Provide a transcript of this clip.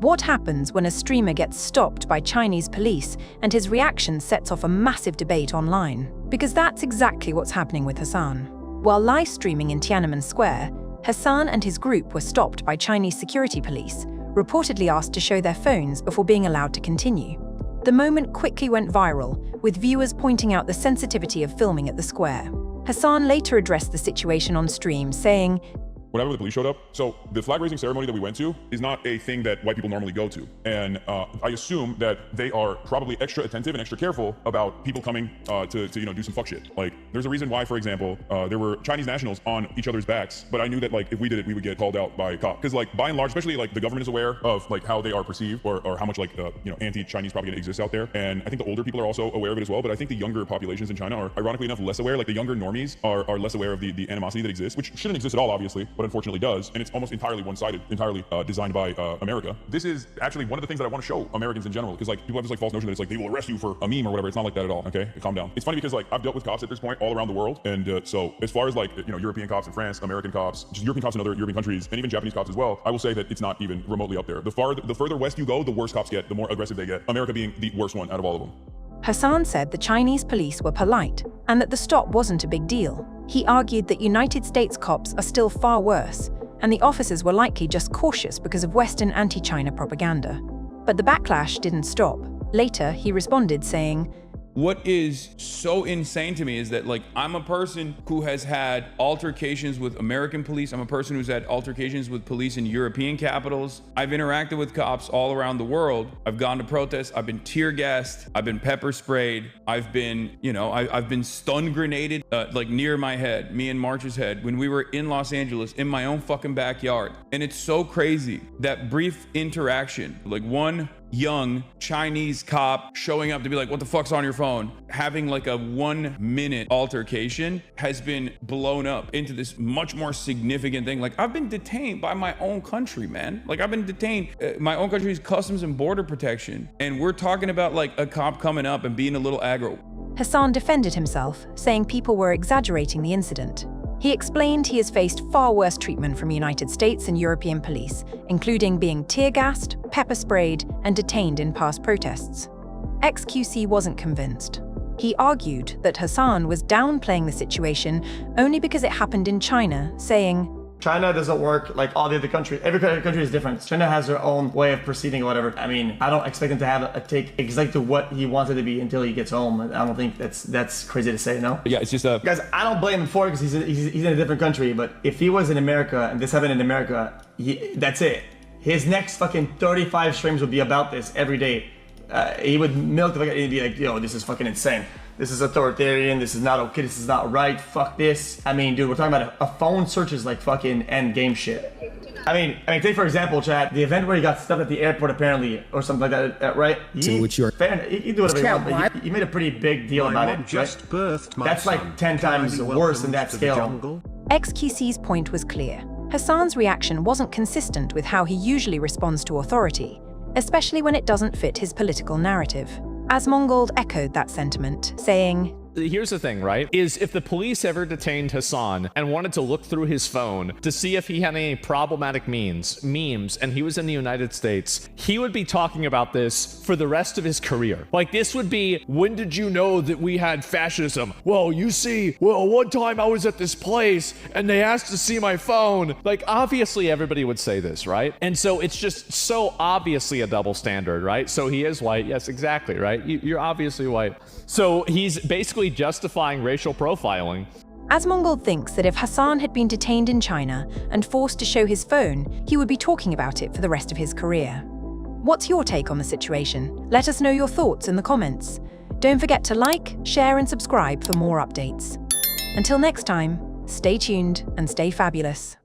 What happens when a streamer gets stopped by Chinese police and his reaction sets off a massive debate online? Because that's exactly what's happening with Hasan. While live streaming in Tiananmen Square, Hasan and his group were stopped by Chinese security police, reportedly asked to show their phones before being allowed to continue. The moment quickly went viral, with viewers pointing out the sensitivity of filming at the square. Hasan later addressed the situation on stream, saying, Whenever the police showed up, so the flag raising ceremony that we went to is not a thing that white people normally go to. And I assume that they are probably extra attentive and extra careful about people coming to do some fuck shit. Like, there's a reason why, for example, there were Chinese nationals on each other's backs, but I knew that like if we did it, we would get called out by a cop. Because like by and large, especially like the government is aware of like how they are perceived or how much like anti-Chinese propaganda exists out there. And I think the older people are also aware of it as well. But I think the younger populations in China are ironically enough less aware. Like the younger normies are less aware of the animosity that exists, which shouldn't exist at all, obviously, but unfortunately does. And it's almost entirely one-sided, entirely designed by America. This is actually one of the things that I want to show Americans in general, because like people have this like false notion that it's like they will arrest you for a meme or whatever. It's not like that at all. Okay, calm down. It's funny because like I've dealt with cops at this point all around the world, and so as far as like European cops in France, American cops, just European cops in other European countries, and even Japanese cops as well, I will say that it's not even remotely up there. The further west you go, the worse cops get, the more aggressive they get. America being the worst one out of all of them. Hasan said the Chinese police were polite and that the stop wasn't a big deal. He argued that United States cops are still far worse, and the officers were likely just cautious because of Western anti-China propaganda. But the backlash didn't stop. Later, he responded saying, "What is so insane to me is that like I'm a person who has had altercations with American police. I'm a person who's had altercations with police in European capitals. I've interacted with cops all around the world. I've gone to protests. I've been tear gassed. I've been pepper sprayed. I've been, I've been stun grenaded like near my head, me and March's head, when we were in Los Angeles in my own fucking backyard. And it's so crazy that brief interaction, like one young Chinese cop showing up to be like, what the fuck's on your phone? Having like a 1 minute altercation has been blown up into this much more significant thing. Like I've been detained by my own country, man. Like I've been detained, my own country's Customs and Border Protection. And we're talking about like a cop coming up and being a little aggro. Hasan defended himself, saying people were exaggerating the incident. He explained he has faced far worse treatment from United States and European police, including being tear-gassed, pepper-sprayed, and detained in past protests. xQc wasn't convinced. He argued that Hasan was downplaying the situation only because it happened in China, saying, China doesn't work like all the other countries. Every country is different. China has their own way of proceeding or whatever. I mean, I don't expect him to have a take exactly what he wanted to be until he gets home. I don't think that's crazy to say, no? Yeah, it's just Guys, I don't blame him for it because he's in a different country, but if he was in America and this happened in America, that's it. His next fucking 35 streams would be about this every day. He would milk the fucking, he'd be like, yo, this is fucking insane. This is authoritarian, this is not okay, this is not right, fuck this. I mean, dude, we're talking about a phone search is like fucking end game shit. I mean, take for example, chat, the event where he got stuck at the airport apparently, or something like that, right? Fair, he do whatever he wants, but he made a pretty big deal about it, just right? Birthed my That's like 10 times worse than that scale. xQc's point was clear. Hasan's reaction wasn't consistent with how he usually responds to authority, especially when it doesn't fit his political narrative. Asmongold echoed that sentiment, saying, Here's the thing, right? Is if the police ever detained Hasan and wanted to look through his phone to see if he had any problematic memes, and he was in the United States, he would be talking about this for the rest of his career. Like, this would be, when did you know that we had fascism? Well, you see, one time I was at this place and they asked to see my phone. Like, obviously everybody would say this, right? And so it's just so obviously a double standard, right? So he is white. Yes, exactly, right? You're obviously white. So he's basically justifying racial profiling. Asmongold thinks that if Hasan had been detained in China and forced to show his phone, he would be talking about it for the rest of his career. What's your take on the situation? Let us know your thoughts in the comments. Don't forget to like, share, and subscribe for more updates. Until next time, stay tuned and stay fabulous.